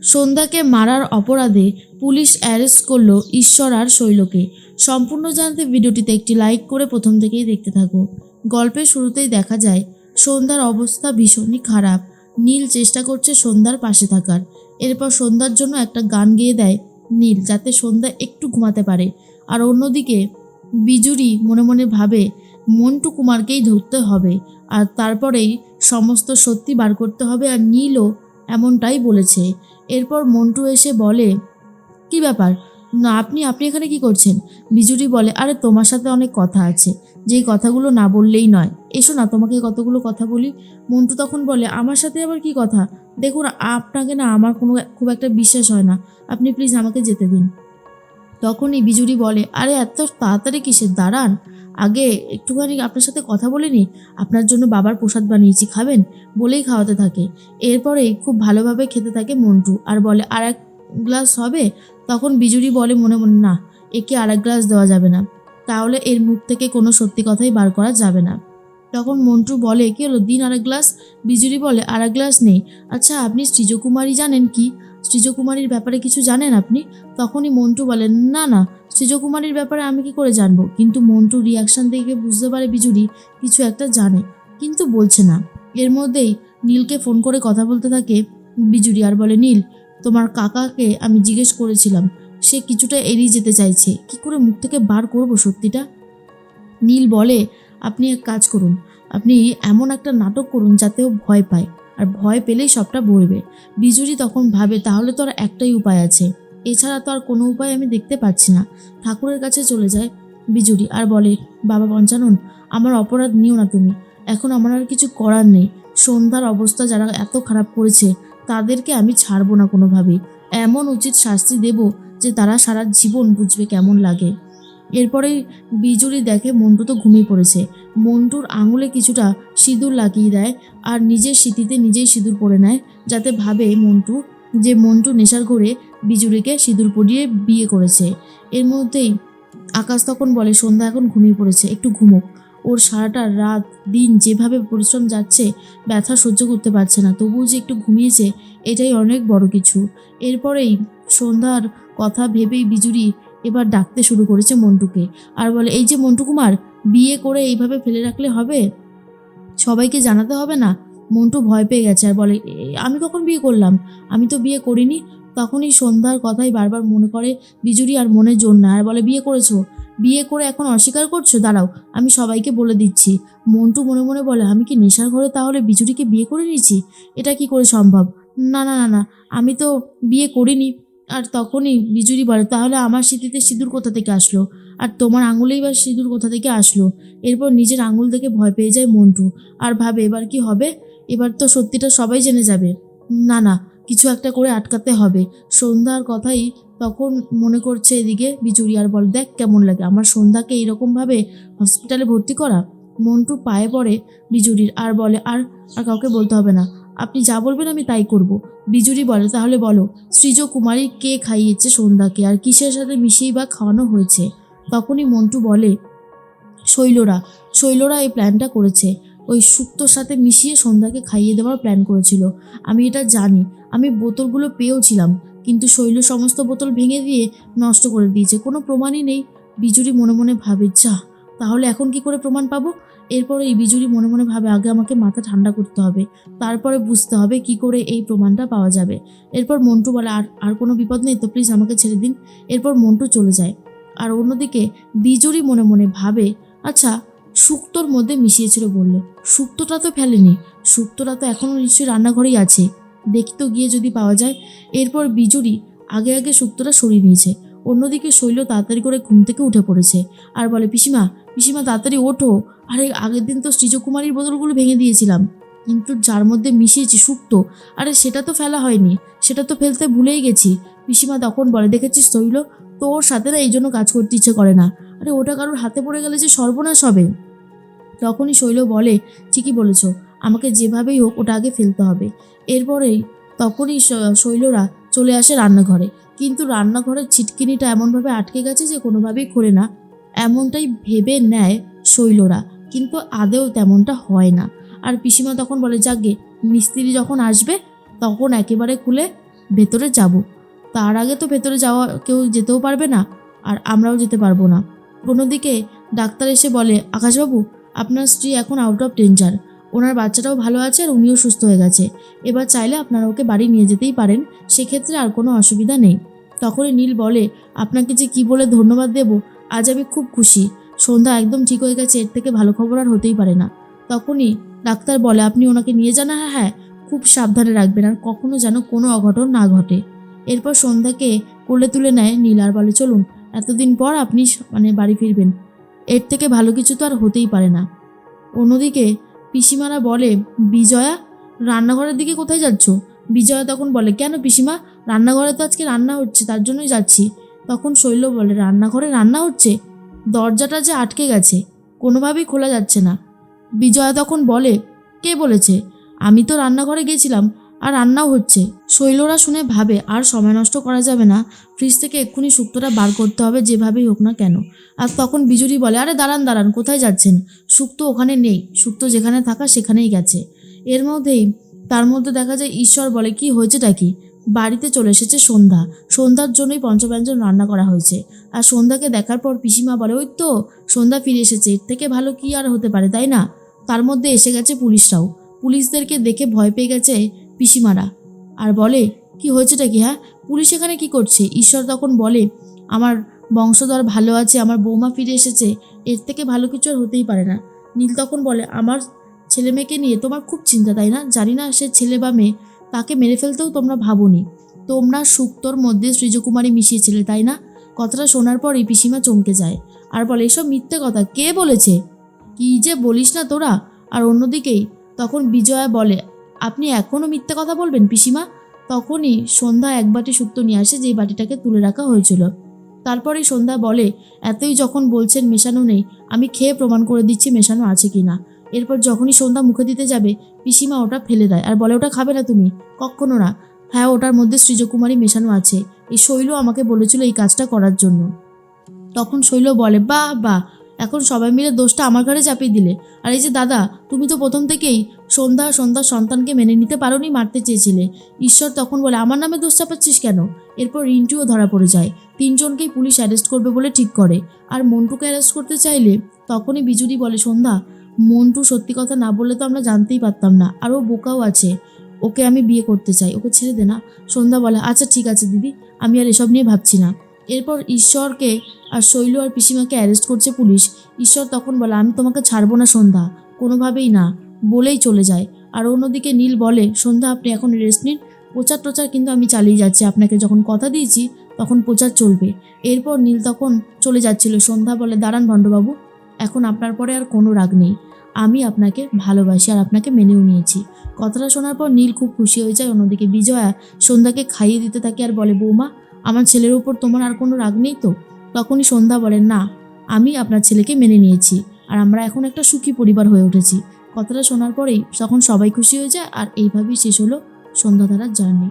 সন্ধ্যাকে মারার অপরাধে police arrest করলো ঈশ্বর আর শৈলকে। সম্পূর্ণ জানতে ভিডিওটিতে একটি লাইক করে প্রথম থেকেই দেখতে থাকো। গল্পের শুরুতেই দেখা যায় সন্ধ্যার অবস্থা ভীষণই খারাপ। নীল চেষ্টা করছে সন্ধ্যার পাশে থাকার। এরপর সন্ধ্যার জন্য একটা গান গেয়ে দেয় নীল, যাতে সন্ধ্যা একটু ঘুমাতে পারে। আর অন্যদিকে বিজুরি মনে মনে ভাবে মন্টু কুমারকেই ধরতে হবে, আর তারপরেই সমস্ত সত্যি বার করতে হবে। আর নীলও এমনটাই বলেছে। এরপর মন্টু এসে বলে, কি ব্যাপার, না আপনি আপনি এখানে কি করছেন? বিজুরি বলে, আরে তোমার সাথে অনেক কথা আছে, যেই কথাগুলো না বললেই নয়, এসো না তোমাকে কতগুলো কথা বলি। মন্টু তখন বলে, আমার সাথে আবার কি কথা? দেখুন আপনাকে না আমার খুব একটা বিশ্বাস হয় না, আপনি প্লিজ আমাকে যেতে দিন। তখনই বিজুরি বলে, আরে এত তাড়াতাড়ি কিসের, দাঁড়ান, আগে একটুখানি আপনার সাথে কথা বলে নি। আপনার জন্য বাবার প্রসাদ বানিয়েছি, খাবেন? বলেই খাওয়াতে থাকে। এরপরেই খুব ভালোভাবে খেতে থাকে মন্টু, আর বলে, আর এক গ্লাস হবে? তখন বিজুরি বলে মনে মনে, না, একে আর এক গ্লাস দেওয়া যাবে না, তাহলে এর মুখ থেকে কোনো সত্যি কথাই বার করা যাবে না। তখন মন্টু বলে, কি হলো, দিন আর এক গ্লাস। বিজুরি বলে, আর এক গ্লাস নেই। আচ্ছা আপনি সৃজকুমারী জানেন কি? সৃজকুমারীর ব্যাপারে কিছু জানেন আপনি? তখনই মন্টু বলে, না না, সৃজকুমারীর ব্যাপারে আমি কি করে জানবো? কিন্তু মন্টুর রিয়াকশন দেখে বুঝতে পারে বিজুরি কিছু একটা জানে, কিন্তু বলছে না। এর মধ্যেই নীলকে ফোন করে কথা বলতে থাকে বিজুরি, আর বলে, নীল, তোমার কাকাকে আমি জিজ্ঞেস করেছিলাম, সে কিছুটা এড়িয়ে যেতে চাইছে, কি করে মুখ থেকে বার করবো সত্যিটা? নীল বলে, আপনি এক কাজ করুন, আপনি এমন একটা নাটক করুন যাতে ও ভয় পায়, আর ভয় পেলেই সবটা বলবে। বিজুরি তখন ভাবে, তাহলে তো আর একটাই উপায় আছে, এছাড়া তো আর কোনো উপায় আমি দেখতে পাচ্ছি না। ঠাকুরের কাছে চলে যায় বিজুরি, আর বলে, বাবা পঞ্চানন, আমার অপরাধ নিও না তুমি, এখন আমার আর কিছু করার নেই। সন্ধ্যার অবস্থা যারা এত খারাপ করেছে তাদেরকে আমি ছাড়বো না কোনোভাবেই। এমন উচিত শাস্তি দেব যে তারা সারা জীবন বুঝবে কেমন লাগে। এরপরেই বিজুরি দেখে মন্টু তো ঘুমিয়ে পড়েছে। মন্টুর আঙুলে কিছুটা সিঁদুর লাগিয়ে দেয়, আর নিজের স্মৃতিতে নিজেই সিঁদুর পরে নেয়, যাতে ভাবে মন্টু নেশার ঘরে বিজুরিকে সিঁদুর পরিয়ে বিয়ে করেছে। এর মধ্যেই আকাশ তখন বলে, সন্ধ্যা এখন ঘুমিয়ে পড়েছে, একটু ঘুমোক। ওর সারাটা রাত দিন যেভাবে পরিশ্রম যাচ্ছে, ব্যথা সহ্য করতে পারছে না, তবুও যে একটু ঘুমিয়েছে, এটাই অনেক বড় কিছু। এরপরেই সন্ধ্যার কথা ভেবেই বিজুরি এবার ডাকতে শুরু করেছে মন্টুকে, আর বলে, এই যে মন্টু কুমার, বিয়ে করে এইভাবে ফেলে রাখলে হবে? সবাইকে জানাতে হবে না? মন্টু ভয় পেয়ে গেছে, আর বলে, আমি কখন বিয়ে করলাম? আমি তো বিয়ে করিনি। তখনই সন্ধ্যার কথাই বারবার মনে করে বিজুরি, আর মনে জোর না, আর বলে, বিয়ে করেছো? বিয়ে করে এখন অস্বীকার করছো? দাঁড়াও, আমি সবাইকে বলে দিচ্ছি। মন্টু মনে মনে বলে, আমি কি নেশার ঘরে তাহলে বিজুরিকে বিয়ে করে নিয়েছি? এটা কি করে সম্ভব? না না না না, আমি তো বিয়ে করিনি। আর তখনই বিজুরি বলে, তাহলে আমার স্মৃতিতে সিঁদুর কোথা থেকে আসলো? আর তোমার আঙুলেই বা সিঁদুর কোথা থেকে আসলো? এরপর নিজের আঙুল দেখে ভয় পেয়ে যায় মন্টু, আর ভাবে, এবার কি হবে? এবার তো সত্যিটা সবাই জেনে যাবে। না না, কিছু একটা করে আটকাতে হবে। সন্ধ্যার কথাই তখন মনে করছে এদিকে বিজুরি, আর বল, দেখ কেমন লাগে আমার সন্ধ্যাকে এইরকমভাবে হসপিটালে ভর্তি করা। মন্টু পায়ে পড়ে বিজুরির, আর বলে, আর আর কাউকে বলতে হবে না, আপনি যা বলবেন আমি তাই করব। বিজুরি বলে, তাহলে বলো, সৃজকুমারী কে খাইয়েছে সন্ধ্যাকে, আর কিসের সাথে মিশিয়ে বা খাওয়ানো হয়েছে? তখনই মন্টু বলে, শৈলরা শৈলরা এই প্ল্যানটা করেছে, ওই শুক্তোর সাথে মিশিয়ে সন্ধ্যাকে খাইয়ে দেওয়ার প্ল্যান করেছিল। আমি এটা জানি, আমি বোতলগুলো পেয়েওছিলাম, কিন্তু শৈল সমস্ত বোতল ভেঙে দিয়ে নষ্ট করে দিয়েছে, কোনো প্রমাণই নেই। বিজুরি মনে মনে ভাবে, যা, তাহলে এখন কি করে প্রমাণ পাবো? এরপরে এই বিজুরি মনে মনে ভাবে, আগে আমাকে মাথা ঠান্ডা করতে হবে, তারপরে বুঝতে হবে কি করে এই প্রমাণটা পাওয়া যাবে। এরপর মন্টু বলে, আর আর কোনো বিপদ নেই তো, প্লিজ আমাকে ছেড়ে দিন। এরপর মন্টু চলে যায়। আর অন্যদিকে বিজুরি মনে মনে ভাবে, আচ্ছা, শুক্তোর মধ্যে মিশিয়েছিল বলল, শুক্তোটা তো ফেলেনি, শুক্তোটা তো এখনও নিশ্চয়ই রান্নাঘরেই আছে, দেখি তো গিয়ে যদি পাওয়া যায়। এরপর বিজুরি আগে আগে শুক্তোটা সরিয়ে নিয়েছে। অন্যদিকে শৈল তাড়াতাড়ি করে ঘুম থেকে উঠে পড়েছে, আর বলে, পিসিমা পিসিমা তাড়াতাড়ি ওঠো, আরে আগের দিন তো সৃজকুমারীর বোতলগুলো ভেঙে দিয়েছিলাম, কিন্তু যার মধ্যে মিশিয়েছি শুক্তো, আরে সেটা তো ফেলা হয়নি, সেটা তো ফেলতে ভুলেই গেছি। পিসিমা তখন বলে, দেখেছিস শৈল, তোর সাথে না এই জন্য কাজ করতে ইচ্ছে করে না, আরে ওটা কারোর হাতে পড়ে গেলে যে সর্বনাশ হবে। তখনই শৈল বলে, ঠিকই বলেছ, আমাকে যেভাবেই হোক ওটা আগে ফেলতে হবে। এরপরেই তখনই শৈলরা চলে আসে রান্নাঘরে, কিন্তু রান্নাঘরের ছিটকিনিটা এমনভাবে আটকে গেছে যে কোনোভাবেই খোলে না, এমনটাই ভেবে নেয় শৈলরা, কিন্তু আদেও তেমনটা হয় না। আর পিসিমা তখন বলে, যাকগে, মিস্ত্রি যখন আসবে তখন একেবারে খুলে ভেতরে যাব। তার আগে তো ভেতরে যাওয়া কেউ যেতেও পারবে না, আর আমরাও যেতে পারবো না। অন্যদিকে ডাক্তার এসে বলে, আকাশবাবু, আপনার স্ত্রী এখন আউট অফ ডেঞ্জার, ওনার বাচ্চাটাও ভালো আছে আর উনিও সুস্থ হয়ে গেছে। এবার চাইলে আপনারা ওকে বাড়ি নিয়ে যেতেই পারেন, সেক্ষেত্রে আর কোনো অসুবিধা নেই। তখনই নীল বলে, আপনাকে যে কি বলে ধন্যবাদ দেব, আজ আমি খুব খুশি। সন্ধ্যা একদম ঠিক হয়ে গেছে, এর থেকে ভালো খবর আর হতেই পারে না। তখনই ডাক্তার বলে, আপনি ওনাকে নিয়ে যান। হ্যাঁ হ্যাঁ, খুব সাবধানে রাখবেন, আর কখনো যেন কোনো অঘটন না ঘটে। এরপর সন্ধ্যাকে কোলে তুলে নেয় নীল আর বলে, চলুন, এতদিন পর আপনি বাড়ি ফিরবেন, এর থেকে ভালো কিছু তো আর হতেই পারে না। অন্যদিকে পিসিমারা বলে, বিজয়া, রান্নাঘরের দিকে কোথায় যাচ্ছ? বিজয়া তখন বলে, কেন পিসিমা, রান্নাঘরে তো আজকে রান্না হচ্ছে, তার জন্যই যাচ্ছি। তখন শৈল বলে, রান্নাঘরে রান্না হচ্ছে? দরজাটা যে আটকে গেছে, কোনোভাবেই খোলা যাচ্ছে না। বিজয়া তখন বলে, কে বলেছে? আমি তো রান্নাঘরে গেছিলাম, আর রান্নাও হচ্ছে। শৈলরা শুনে ভাবে, আর সময় নষ্ট করা যাবে না, ফ্রিজ থেকে এক্ষুনি শুক্তোটা বার করতে হবে, যেভাবেই হোক না কেন। আর তখন বিজুরি বলে, আরে দাঁড়ান দাঁড়ান, কোথায় যাচ্ছেন? শুক্তো ওখানে নেই, শুক্তো যেখানে থাকা সেখানেই গেছে। এর মধ্যেই তার মধ্যে দেখা যায় ঈশ্বর বলে, কি হয়েছেটা কি? বাড়িতে চলে এসেছে সন্ধ্যা, সন্ধ্যার জন্যই পঞ্চব্যঞ্জন রান্না করা হয়েছে। আর সন্ধ্যাকে দেখার পর পিসিমা বলে, ওই তো সন্ধ্যা ফিরে এসেছে, এর থেকে ভালো কি আর হতে পারে, তাই না? তার মধ্যে এসে গেছে পুলিশরাও, পুলিশদেরকে দেখে ভয় পেয়ে গেছে পিসিমারা, আর বলে, কি হয়েছেটা কি? হ্যাঁ, পুলিশ এখানে কি করছে? ঈশ্বর তখন বলে, আমার বংশধর ভালো আছে, আমার বৌমা ফিরে এসেছে, এর থেকে ভালো কিছু আর হতেই পারে না। নীল তখন বলে, আমার ছেলে মেয়েকে নিয়ে তোমার খুব চিন্তা, তাই না? জানি না সে ছেলে বা মেয়ে, তাকে মেরে ফেলতেও তোমরা ভাবোনি। তোমরা শুক্তোর মধ্যে সৃজকুমারী মিশিয়েছিলে, তাই না? কথাটা শোনার পরই পিসিমা চমকে যায় আর বলে, এসব মিথ্যে কথা, কে বলেছে? কি যে বলিস না তোরা। আর অন্যদিকেই তখন বিজয়া বলে, আপনি এখনও মিথ্যে কথা বলবেন পিসিমা? তখনই সন্ধ্যা এক বাটি শুক্তো নিয়ে আসে, যেই বাটিটাকে তুলে রাখা হয়েছিল। তারপরেই সন্ধ্যা বলে, এতই যখন বলছেন মেশানো নেই, আমি খেয়ে প্রমাণ করে দিচ্ছি মেশানো আছে কি না। এরপর যখনই সন্ধ্যা মুখে দিতে যাবে, পিসিমা ওটা ফেলে দেয় আর বলে, ওটা খাবে না তুমি, কক্ষনো না। হ্যাঁ, ওটার মধ্যে সৃজকুমারী মেশানো আছে, এই শৈল আমাকে বলেছিল এই কাজটা করার জন্য। তখন শৈল বলে, বাহ বাহ, এখন সবাই মিলে দোষটা আমার ঘাড়ে চাপিয়ে দিলে। আর এই যে দাদা, তুমি তো প্রথম থেকেই সন্ধ্যার সন্তানকে মেনে নিতে পারোনি, মারতে চেয়েছিলে। ঈশ্বর তখন বলে, আমার নামে দোষ চাপাচ্ছিস কেন? এরপর রিন্টুও ধরা পড়ে যায়, তিনজনকেই পুলিশ অ্যারেস্ট করবে বলে ঠিক করে। আর মন্টুকে অ্যারেস্ট করতে চাইলে তখনই বিজুরি বলে, সন্ধ্যা, মন্টু সত্যি কথা না বললে তো আমরা জানতেই পারতাম না, আর ও বোকাও আছে, ওকে আমি বিয়ে করতে চাই, ওকে ছেড়ে দে না। সন্ধ্যা বলে, আচ্ছা ঠিক আছে দিদি, আমি আর এসব নিয়ে ভাবছি না। এরপর ঈশ্বরকে আর শৈল আর পিসিমাকে অ্যারেস্ট করছে পুলিশ। ঈশ্বর তখন বলে, আমি তোমাকে ছাড়বো না সন্ধ্যা, কোনোভাবেই না, বলেই চলে যায়। আর অন্যদিকে নীল বলে, সন্ধ্যা আপনি এখন রেস্ট নিন, প্রচার টোচার কিন্তু আমি চালিয়ে যাচ্ছি, আপনাকে যখন কথা দিয়েছি তখন প্রচার চলবে। এরপর নীল তখন চলে যাচ্ছিল। সন্ধ্যা বলে, দাঁড়ান ভণ্ডবাবু, এখন আপনার পরে আর কোনো রাগ নেই, আমি আপনাকে ভালোবাসি আর আপনাকে মেনেও নিয়েছি। কথাটা শোনার পর নীল খুব খুশি হয়ে যায়। অন্যদিকে বিজয়া সন্ধ্যাকে খাইয়ে দিতে থাকে আর বলে, বৌমা, আমার ছেলের উপর তোমার আর কোনো রাগ নেই তো? তখনই সন্ধ্যা বলেন, না, আমি আপনার ছেলেকে মেনে নিয়েছি, আর আমরা এখন একটা সুখী পরিবার হয়ে উঠেছি। কথাটা শোনার পরেই তখন সবাই খুশি হয়ে যায়, আর এইভাবেই শেষ হলো সন্ধ্যাধারার জার্নি।